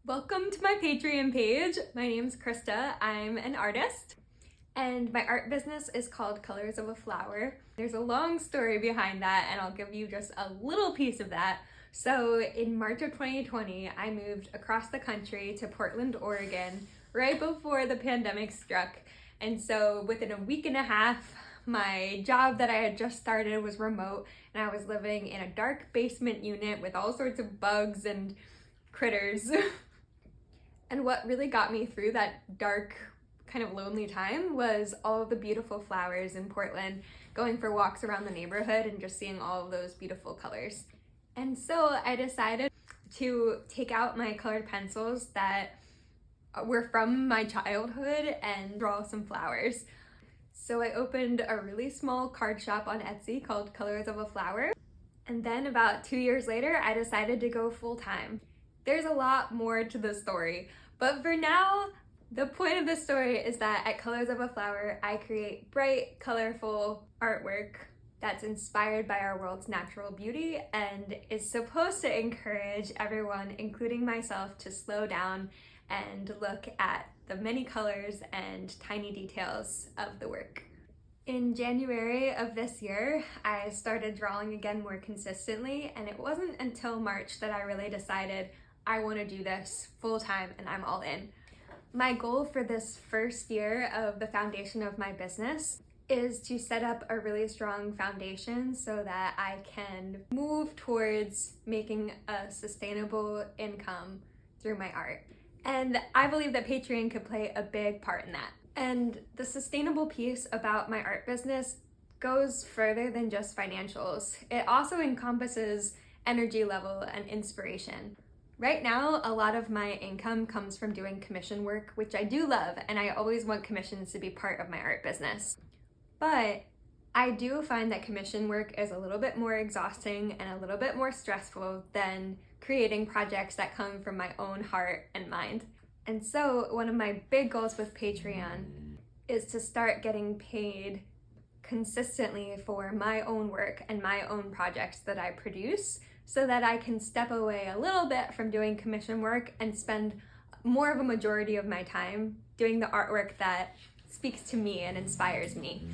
Welcome to my Patreon page. My name's Krista. I'm an artist, and my art business is called Colors of a Flower. There's a long story behind that, and I'll give you just a little piece of that. So in March of 2020, I moved across the country to Portland, Oregon, right before the pandemic struck. And so within a week and a half, my job that I had just started was remote, and I was living in a dark basement unit with all sorts of bugs and critters. And what really got me through that dark, kind of lonely time was all of the beautiful flowers in Portland, going for walks around the neighborhood and just seeing all of those beautiful colors. And so I decided to take out my colored pencils that were from my childhood and draw some flowers. So I opened a really small card shop on Etsy called Colors of a Flower. And then about 2 years later, I decided to go full time. There's a lot more to the story, but for now, the point of the story is that at Colors of a Flower, I create bright, colorful artwork that's inspired by our world's natural beauty and is supposed to encourage everyone, including myself, to slow down and look at the many colors and tiny details of the work. In January of this year, I started drawing again more consistently, and it wasn't until March that I really decided I want to do this full time and I'm all in. My goal for this first year of the foundation of my business is to set up a really strong foundation so that I can move towards making a sustainable income through my art. And I believe that Patreon could play a big part in that. And the sustainable piece about my art business goes further than just financials. It also encompasses energy level and inspiration. Right now, a lot of my income comes from doing commission work, which I do love, and I always want commissions to be part of my art business. But I do find that commission work is a little bit more exhausting and a little bit more stressful than creating projects that come from my own heart and mind. And so one of my big goals with Patreon is to start getting paid consistently for my own work and my own projects that I produce, so that I can step away a little bit from doing commission work and spend more of a majority of my time doing the artwork that speaks to me and inspires me.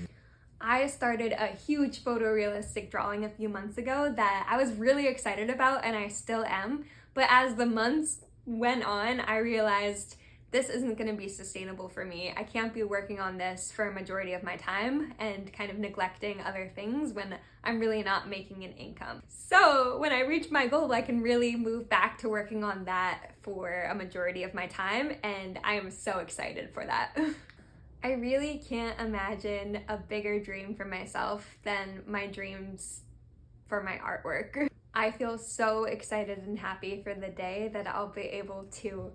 I started a huge photorealistic drawing a few months ago that I was really excited about, and I still am, but as the months went on, I realized this isn't going to be sustainable for me. I can't be working on this for a majority of my time and kind of neglecting other things when I'm really not making an income. So when I reach my goal, I can really move back to working on that for a majority of my time, and I am so excited for that. I really can't imagine a bigger dream for myself than my dreams for my artwork. I feel so excited and happy for the day that I'll be able to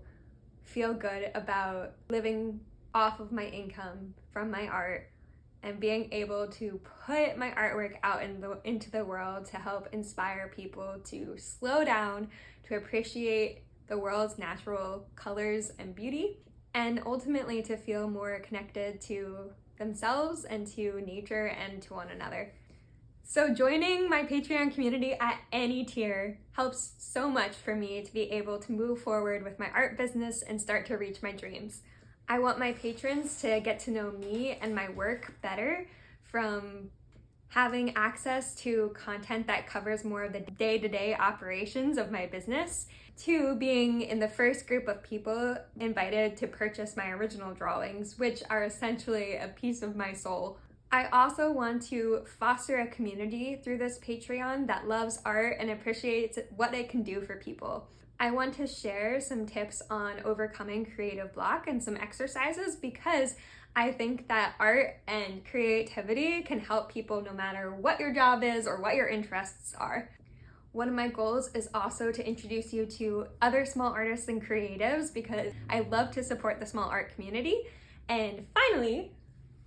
feel good about living off of my income from my art and being able to put my artwork out into the world to help inspire people to slow down, to appreciate the world's natural colors and beauty, and ultimately to feel more connected to themselves and to nature and to one another. So joining my Patreon community at any tier helps so much for me to be able to move forward with my art business and start to reach my dreams. I want my patrons to get to know me and my work better, from having access to content that covers more of the day-to-day operations of my business, to being in the first group of people invited to purchase my original drawings, which are essentially a piece of my soul. I also want to foster a community through this Patreon that loves art and appreciates what it can do for people. I want to share some tips on overcoming creative block and some exercises, because I think that art and creativity can help people no matter what your job is or what your interests are. One of my goals is also to introduce you to other small artists and creatives, because I love to support the small art community. And finally,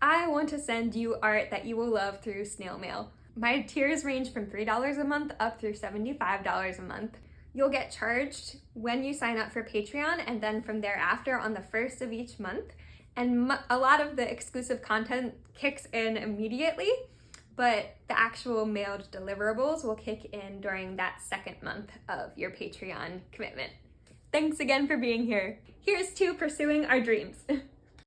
I want to send you art that you will love through snail mail. My tiers range from $3 a month up through $75 a month. You'll get charged when you sign up for Patreon, and then from thereafter on the first of each month. And a lot of the exclusive content kicks in immediately, but the actual mailed deliverables will kick in during that second month of your Patreon commitment. Thanks again for being here. Here's to pursuing our dreams.